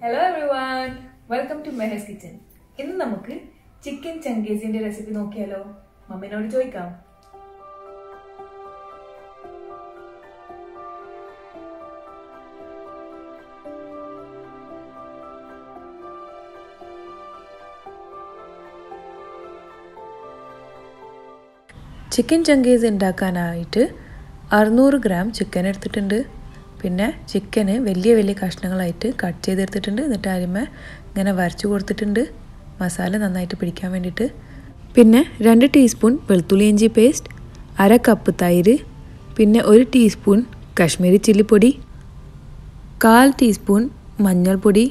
Hello everyone, welcome to Mehars Kitchen. ഇന്ന് നമുക്ക് chicken ചങ്കേസിന്റെ recipe നോക്കിയാലോ? മമ്മിനോട് ചോദിക്കാം. ചിക്കൻ ചങ്കേസ് ഉണ്ടാക്കാനായിട്ട് 600 ഗ്രാം ചിക്കൻ എടുത്തിട്ടുണ്ട്. പിന്നെ ചിക്കന് വലിയ വലിയ കഷ്ണങ്ങളായിട്ട് കട്ട് ചെയ്തെടുത്തിട്ടുണ്ട്. എന്നിട്ട് അതിന്മേൽ ഇങ്ങനെ വരച്ചു കൊടുത്തിട്ടുണ്ട് മസാല നന്നായിട്ട് പിടിക്കാൻ വേണ്ടിയിട്ട്. പിന്നെ 2 ടീസ്പൂൺ വെളുത്തുള്ളി ഇഞ്ചി പേസ്റ്റ്, 1/2 കപ്പ് തൈര്, പിന്നെ 1 ടീസ്പൂൺ കശ്മീരി ചില്ലി പൊടി, 1/4 ടീസ്പൂൺ മഞ്ഞൾപ്പൊടി,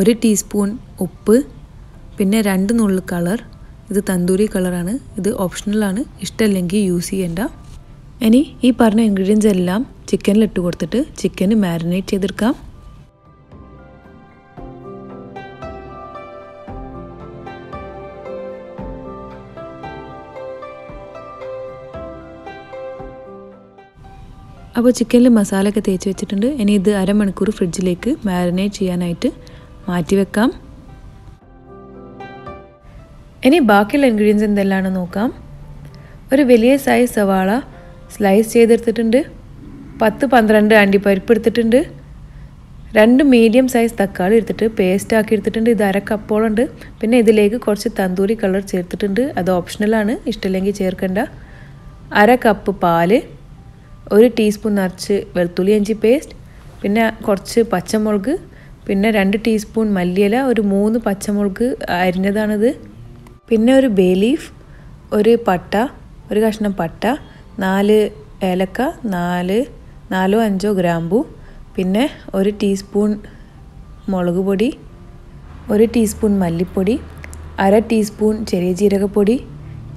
1 ടീസ്പൂൺ ഉപ്പ്, പിന്നെ 2 നുള്ളു കളർ. ഇത് തന്തൂരി കളറാണ്, ഇത് ഓപ്ഷണലാണ്, ഇഷ്ടമല്ലെങ്കിൽ യൂസ് ചെയ്യേണ്ട. ഇനി ഈ പറഞ്ഞ ഇൻഗ്രീഡിയൻസ് എല്ലാം ചിക്കനിലിട്ട് കൊടുത്തിട്ട് ചിക്കന് മാരിനേറ്റ് ചെയ്തെടുക്കാം. അപ്പോൾ ചിക്കനിൽ മസാലയൊക്കെ തേച്ച് വെച്ചിട്ടുണ്ട്. ഇനി ഇത് അരമണിക്കൂർ ഫ്രിഡ്ജിലേക്ക് മാരിനേറ്റ് ചെയ്യാനായിട്ട് മാറ്റി വെക്കാം. ഇനി ബാക്കിയുള്ള ഇൻഗ്രീഡിയൻസ് എന്തെല്ലാമാണെന്ന് നോക്കാം. ഒരു വലിയ സൈസ് സവാള സ്ലൈസ് ചെയ്തെടുത്തിട്ടുണ്ട്. 10-12 അണ്ടിപ്പരിപ്പ് എടുത്തിട്ടുണ്ട്. 2 മീഡിയം സൈസ് തക്കാളി എടുത്തിട്ട് പേസ്റ്റ് ആക്കി എടുത്തിട്ടുണ്ട്. ഇത് 1/2 കപ്പോളം ഉണ്ട്. പിന്നെ ഇതിലേക്ക് കുറച്ച് തന്തൂരി കളർ ചേർത്തിട്ടുണ്ട്, അത് ഓപ്ഷണലാണ്, ഇഷ്ടമില്ലെങ്കിൽ ചേർക്കണ്ട. 1/2 കപ്പ് പാല്, 1 ടീസ്പൂൺ നിറച്ച് വെളുത്തുള്ളി ഇഞ്ചി പേസ്റ്റ്, പിന്നെ കുറച്ച് പച്ചമുളക്, പിന്നെ 2 ടീസ്പൂൺ മല്ലിയില, ഒരു 3 പച്ചമുളക് അരിഞ്ഞതാണിത്, പിന്നെ ഒരു ബേ ലീഫ്, ഒരു പട്ട, ഒരു കഷ്ണം പട്ട, 4 ഏലക്ക, 4-5 ഗ്രാമ്പു, പിന്നെ 1 ടീസ്പൂൺ മുളക് പൊടി, 1 ടീസ്പൂൺ മല്ലിപ്പൊടി, 1/2 ടീസ്പൂൺ ചെറിയ ജീരകപ്പൊടി,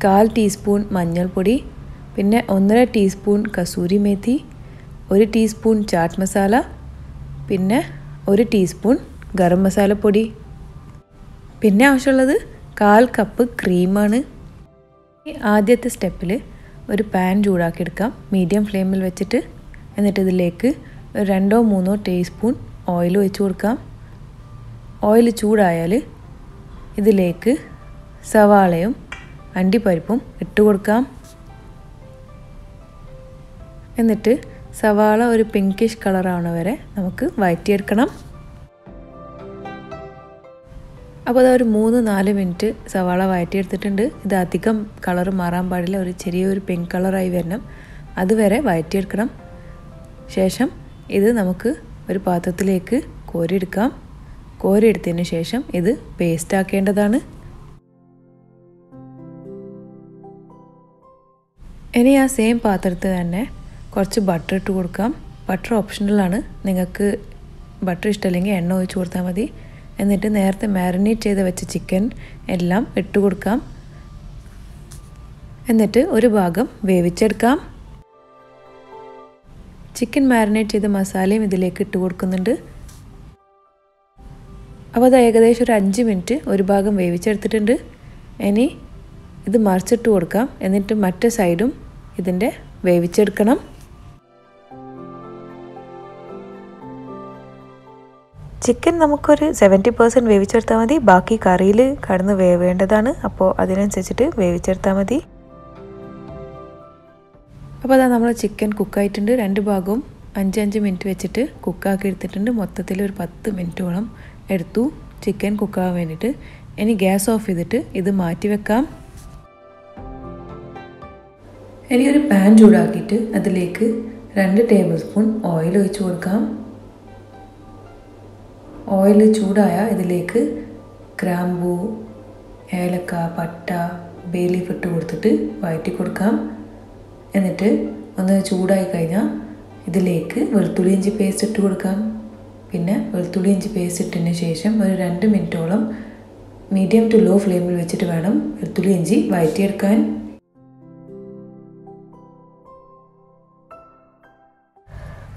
1/4 ടീസ്പൂൺ മഞ്ഞൾപ്പൊടി, പിന്നെ 1.5 ടീസ്പൂൺ കസൂരി മേത്തി, 1 ടീസ്പൂൺ ചാട്ട് മസാല, പിന്നെ 1 ടീസ്പൂൺ ഗരം മസാലപ്പൊടി. പിന്നെ ആവശ്യമുള്ളത് 1/4 കപ്പ് ക്രീമാണ്. ആദ്യത്തെ സ്റ്റെപ്പിൽ ഒരു പാൻ ചൂടാക്കിയെടുക്കാം മീഡിയം ഫ്ലെയിമിൽ വെച്ചിട്ട്. എന്നിട്ട് ഇതിലേക്ക് 2-3 ടീസ്പൂൺ ഓയിൽ ഒഴിച്ച് കൊടുക്കാം. ഓയിൽ ചൂടായാൽ ഇതിലേക്ക് സവാളയും അണ്ടിപ്പരിപ്പും ഇട്ട് കൊടുക്കാം. എന്നിട്ട് സവാള ഒരു പിങ്കിഷ് കളറാവണ വരെ നമുക്ക് വഴറ്റിയെടുക്കണം. അപ്പോൾ അത് ഒരു 3-4 മിനിറ്റ് സവാള വഴറ്റിയെടുത്തിട്ടുണ്ട്. ഇത് അധികം കളർ മാറാൻ പാടില്ല, ഒരു ചെറിയൊരു പിങ്ക് കളറായി വരണം, അതുവരെ വഴറ്റിയെടുക്കണം. ശേഷം ഇത് നമുക്ക് ഒരു പാത്രത്തിലേക്ക് കോരിയെടുക്കാം. കോരിയെടുത്തതിന് ശേഷം ഇത് പേസ്റ്റ് ആക്കേണ്ടതാണ്. ഇനി ആ സെയിം പാത്രത്തിൽ തന്നെ കുറച്ച് ബട്ടർ ഇട്ട് കൊടുക്കാം. ബട്ടർ ഓപ്ഷണലാണ്, നിങ്ങൾക്ക് ബട്ടർ ഇഷ്ടമല്ലെങ്കിൽ എണ്ണ ഒഴിച്ച് കൊടുത്താൽ മതി. എന്നിട്ട് നേരത്തെ മാരിനേറ്റ് ചെയ്ത് വെച്ച ചിക്കൻ എല്ലാം ഇട്ട് കൊടുക്കാം. എന്നിട്ട് ഒരു ഭാഗം വേവിച്ചെടുക്കാം. ചിക്കൻ മാരിനേറ്റ് ചെയ്ത മസാലയും ഇതിലേക്ക് ഇട്ട് കൊടുക്കുന്നുണ്ട്. അപ്പോൾ അത് ഏകദേശം ഒരു 5 മിനിറ്റ് ഒരു ഭാഗം വേവിച്ചെടുത്തിട്ടുണ്ട്. ഇനി ഇത് മറിച്ചിട്ട് കൊടുക്കാം. എന്നിട്ട് മറ്റേ സൈഡും ഇതിൻ്റെ വേവിച്ചെടുക്കണം. ചിക്കൻ നമുക്കൊരു 70% വേവിച്ചെടുത്താൽ മതി, ബാക്കി കറിയിൽ കടന്ന് വേവേണ്ടതാണ്. അപ്പോൾ അതിനനുസരിച്ചിട്ട് വേവിച്ചെടുത്താൽ മതി. അപ്പോൾ അതാ നമ്മൾ ചിക്കൻ കുക്കായിട്ടുണ്ട്. 2 ഭാഗവും 5-5 മിനിറ്റ് വെച്ചിട്ട് കുക്കാക്കി എടുത്തിട്ടുണ്ട്. മൊത്തത്തിൽ ഒരു 10 മിനിറ്റോളം എടുത്തു ചിക്കൻ കുക്കാകാൻ വേണ്ടിയിട്ട്. ഇനി ഗ്യാസ് ഓഫ് ചെയ്തിട്ട് ഇത് മാറ്റി വെക്കാം. ഇനി ഒരു പാൻ ചൂടാക്കിയിട്ട് അതിലേക്ക് 2 ടേബിൾ സ്പൂൺ ഓയിൽ ഒഴിച്ച് കൊടുക്കാം. ഓയിൽ ചൂടായ ഇതിലേക്ക് ഗ്രാമ്പൂ, ഏലക്ക, പട്ട, ബേ ലീഫ് ഇട്ട് കൊടുത്തിട്ട് വഴറ്റി കൊടുക്കാം. എന്നിട്ട് ഒന്ന് ചൂടായി കഴിഞ്ഞാൽ ഇതിലേക്ക് വെളുത്തുള്ളി ഇഞ്ചി പേസ്റ്റ് ഇട്ട് കൊടുക്കാം. പിന്നെ വെളുത്തുള്ളി ഇഞ്ചി പേസ്റ്റ് ഇട്ടതിന് ശേഷം ഒരു 2 മിനിറ്റോളം മീഡിയം ടു ലോ ഫ്ലെയിമിൽ വെച്ചിട്ട് വേണം വെളുത്തുള്ളി ഇഞ്ചി വഴറ്റിയെടുക്കാൻ.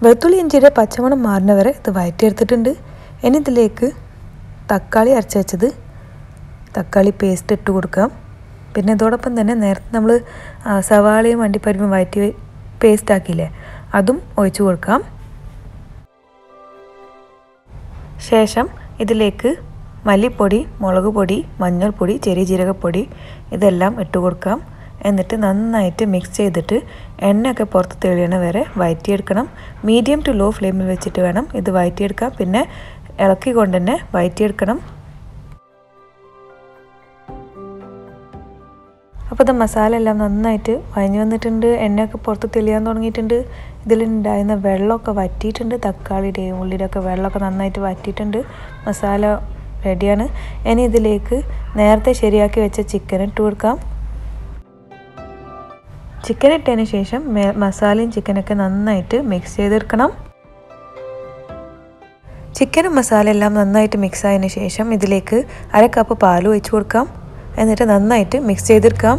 വെളുത്തുള്ളി ഇഞ്ചിയുടെ പച്ചമണം മാറുന്നവരെ ഇത് വഴറ്റിയെടുത്തിട്ടുണ്ട്. ഇനി ഇതിലേക്ക് തക്കാളി അരച്ച് വെച്ചത് തക്കാളി പേസ്റ്റ് ഇട്ട് കൊടുക്കാം. പിന്നെ ഇതോടൊപ്പം തന്നെ നേരത്തെ നമ്മൾ സവാളയും അണ്ടിപ്പരിപ്പും വഴറ്റി പേസ്റ്റ് ആക്കിയില്ലേ, അതും ഒഴിച്ചു കൊടുക്കാം. ശേഷം ഇതിലേക്ക് മല്ലിപ്പൊടി, മുളക് പൊടി, മഞ്ഞൾപ്പൊടി, ചെറിയ ജീരകപ്പൊടി ഇതെല്ലാം ഇട്ട് കൊടുക്കാം. എന്നിട്ട് നന്നായിട്ട് മിക്സ് ചെയ്തിട്ട് എണ്ണയൊക്കെ പുറത്ത് തെളിയണ വരെ വഴറ്റിയെടുക്കണം. മീഡിയം ടു ലോ ഫ്ലെയിമിൽ വെച്ചിട്ട് വേണം ഇത് വഴറ്റിയെടുക്കാം. പിന്നെ ഇളക്കി കൊണ്ട് തന്നെ വഴറ്റിയെടുക്കണം. അപ്പോൾ ഇത് മസാല എല്ലാം നന്നായിട്ട് വഴഞ്ഞു വന്നിട്ടുണ്ട്. എണ്ണയൊക്കെ പുറത്ത് തെളിയാൻ തുടങ്ങിയിട്ടുണ്ട്. ഇതിലുണ്ടായിരുന്ന വെള്ളമൊക്കെ വറ്റിയിട്ടുണ്ട്. തക്കാളിയുടെയും ഉള്ളിയുടെയൊക്കെ വെള്ളമൊക്കെ നന്നായിട്ട് വറ്റിയിട്ടുണ്ട്. മസാല റെഡിയാണ്. ഇനി ഇതിലേക്ക് നേരത്തെ ശരിയാക്കി വെച്ച ചിക്കൻ ഇട്ട് കൊടുക്കാം. ചിക്കൻ ഇട്ടതിന് ശേഷം മസാലയും ചിക്കനൊക്കെ നന്നായിട്ട് മിക്സ് ചെയ്തെടുക്കണം. ചിക്കനും മസാല എല്ലാം നന്നായിട്ട് മിക്സ് ആയതിനു ശേഷം ഇതിലേക്ക് 1/2 കപ്പ് പാൽ ഒഴിച്ച് കൊടുക്കാം. എന്നിട്ട് നന്നായിട്ട് മിക്സ് ചെയ്തെടുക്കാം.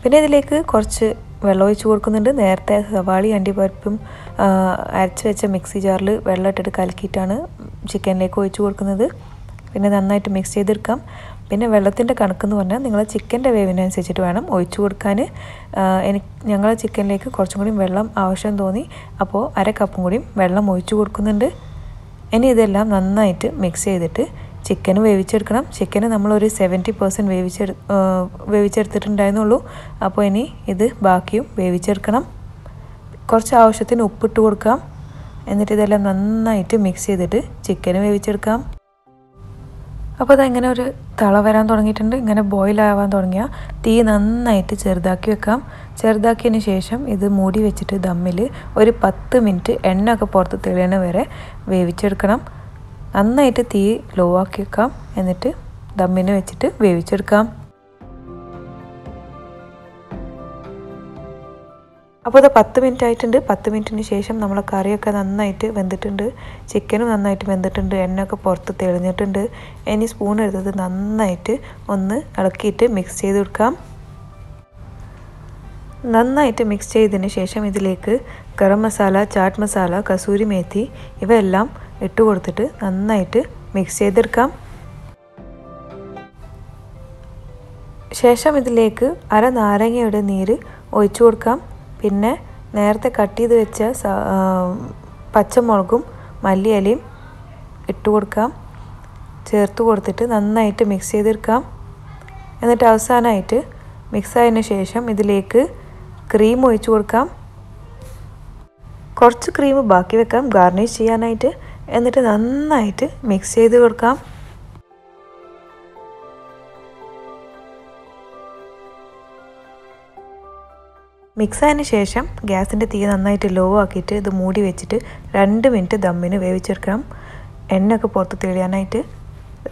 പിന്നെ ഇതിലേക്ക് കുറച്ച് വെള്ളം ഒഴിച്ച് കൊടുക്കുന്നുണ്ട്. നേരത്തെ സവാളി അണ്ടിപ്പരിപ്പും അരച്ച് വെച്ച മിക്സി ജാറിൽ വെള്ളം ഇട്ടിട്ട് കലക്കിയിട്ടാണ് ചിക്കനിലേക്ക് ഒഴിച്ച് കൊടുക്കുന്നത്. പിന്നെ നന്നായിട്ട് മിക്സ് ചെയ്തെടുക്കാം. പിന്നെ വെള്ളത്തിൻ്റെ കണക്കെന്ന് പറഞ്ഞാൽ നിങ്ങളെ ചിക്കൻ്റെ വേവിനനുസരിച്ചിട്ട് വേണം ഒഴിച്ചു കൊടുക്കാൻ. ഞങ്ങളെ ചിക്കനിലേക്ക് കുറച്ചും കൂടി വെള്ളം ആവശ്യം തോന്നി. അപ്പോൾ 1/2 കപ്പും കൂടി വെള്ളം ഒഴിച്ചു കൊടുക്കുന്നുണ്ട്. ഇനി ഇതെല്ലാം നന്നായിട്ട് മിക്സ് ചെയ്തിട്ട് ചിക്കൻ വേവിച്ചെടുക്കണം. ചിക്കന് നമ്മളൊരു 70% വേവിച്ചെടുത്തിട്ടുണ്ടായിരുന്നുള്ളൂ. അപ്പോൾ ഇനി ഇത് ബാക്കിയും വേവിച്ചെടുക്കണം. കുറച്ച് ആവശ്യത്തിന് ഉപ്പിട്ട് കൊടുക്കാം. എന്നിട്ട് ഇതെല്ലാം നന്നായിട്ട് മിക്സ് ചെയ്തിട്ട് ചിക്കന് വേവിച്ചെടുക്കാം. അപ്പോൾ അതങ്ങനെ ഒരു തള വരാൻ തുടങ്ങിയിട്ടുണ്ട്. ഇങ്ങനെ ബോയിലാവാൻ തുടങ്ങിയാൽ തീ നന്നായിട്ട് ചെറുതാക്കി വെക്കാം. ചെറുതാക്കിയതിന് ശേഷം ഇത് മൂടി വെച്ചിട്ട് ദമ്മിൽ ഒരു 10 മിനിറ്റ് എണ്ണയൊക്കെ പുറത്ത് തെളിയണ വരെ വേവിച്ചെടുക്കണം. നന്നായിട്ട് തീ ലോ ആക്കി വെക്കാം. എന്നിട്ട് ദമ്മിന് വെച്ചിട്ട് വേവിച്ചെടുക്കാം. അപ്പോൾ ഇത് 10 മിനിറ്റ് ആയിട്ടുണ്ട്. 10 മിനിറ്റിന് ശേഷം നമ്മളെ കറിയൊക്കെ നന്നായിട്ട് വെന്തിട്ടുണ്ട്. ചിക്കനും നന്നായിട്ട് വെന്തിട്ടുണ്ട്. എണ്ണയൊക്കെ പുറത്ത് തെളിഞ്ഞിട്ടുണ്ട്. ഇനി സ്പൂൺ എടുത്തത് നന്നായിട്ട് ഒന്ന് ഇളക്കിയിട്ട് മിക്സ് ചെയ്ത് കൊടുക്കാം. നന്നായിട്ട് മിക്സ് ചെയ്തതിന് ശേഷം ഇതിലേക്ക് ഗരം മസാല, ചാട്ട് മസാല, കസൂരി മേത്തി ഇവയെല്ലാം ഇട്ട് കൊടുത്തിട്ട് നന്നായിട്ട് മിക്സ് ചെയ്തെടുക്കാം. ശേഷം ഇതിലേക്ക് 1/2 നാരങ്ങയുടെ നീര് ഒഴിച്ചു കൊടുക്കാം. പിന്നെ നേരത്തെ കട്ട് ചെയ്ത് വെച്ച പച്ചമുളകും മല്ലിയിലയും ഇട്ട് കൊടുക്കാം. ചേർത്ത് കൊടുത്തിട്ട് നന്നായിട്ട് മിക്സ് ചെയ്തെടുക്കാം. എന്നിട്ട് അവസാനമായിട്ട് മിക്സ് ആയതിനു ശേഷം ഇതിലേക്ക് ക്രീം ഒഴിച്ചു കൊടുക്കാം. കുറച്ച് ക്രീം ബാക്കി വെക്കാം ഗാർണിഷ് ചെയ്യാനായിട്ട്. എന്നിട്ട് നന്നായിട്ട് മിക്സ് ചെയ്ത് കൊടുക്കാം. മിക്സ് ആയതിന് ശേഷം ഗ്യാസിൻ്റെ തീ നന്നായിട്ട് ലോ ആക്കിയിട്ട് ഇത് മൂടി വെച്ചിട്ട് 2 മിനിറ്റ് ദമ്മിന് വേവിച്ചെടുക്കാം. എണ്ണയൊക്കെ പുറത്ത് തെളിയാനായിട്ട്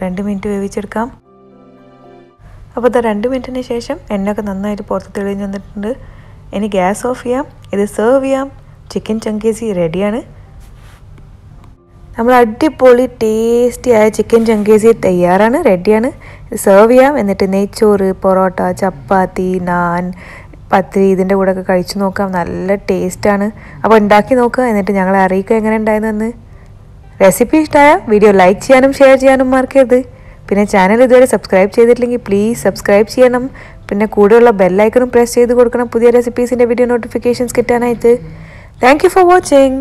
2 മിനിറ്റ് വേവിച്ചെടുക്കാം. അപ്പോൾ ഇത് 2 മിനിറ്റിന് ശേഷം എണ്ണയൊക്കെ നന്നായിട്ട് പുറത്ത് തെളിഞ്ഞ് വന്നിട്ടുണ്ട്. ഇനി ഗ്യാസ് ഓഫ് ചെയ്യാം. ഇത് സെർവ് ചെയ്യാം. ചിക്കൻ ചങ്കേസി റെഡിയാണ്. നമ്മൾ അടിപൊളി ടേസ്റ്റി ആയ ചിക്കൻ ചങ്കേസി തയ്യാറാണ്, റെഡിയാണ്. ഇത് സെർവ് ചെയ്യാം. എന്നിട്ട് നെയ്ച്ചോറ്, പൊറോട്ട, ചപ്പാത്തി, നാൻ, പത്തിരി ഇതിൻ്റെ കൂടെ ഒക്കെ കഴിച്ചു നോക്കാം. നല്ല ടേസ്റ്റാണ്. അപ്പോൾ ഉണ്ടാക്കി നോക്കുക. എന്നിട്ട് ഞങ്ങളെ അറിയിക്കുക എങ്ങനെ ഉണ്ടായിരുന്നെന്ന്. റെസിപ്പി ഇഷ്ടമായ വീഡിയോ ലൈക്ക് ചെയ്യാനും ഷെയർ ചെയ്യാനും മറക്കരുത്. പിന്നെ ചാനൽ ഇതുവരെ സബ്സ്ക്രൈബ് ചെയ്തിട്ടില്ലെങ്കിൽ പ്ലീസ് സബ്സ്ക്രൈബ് ചെയ്യണം. പിന്നെ കൂടെയുള്ള ബെല്ലൈക്കണും പ്രസ് ചെയ്ത് കൊടുക്കണം പുതിയ റെസിപ്പീസിൻ്റെ വീഡിയോ നോട്ടിഫിക്കേഷൻസ് കിട്ടാനായിട്ട്. Thank you for watching.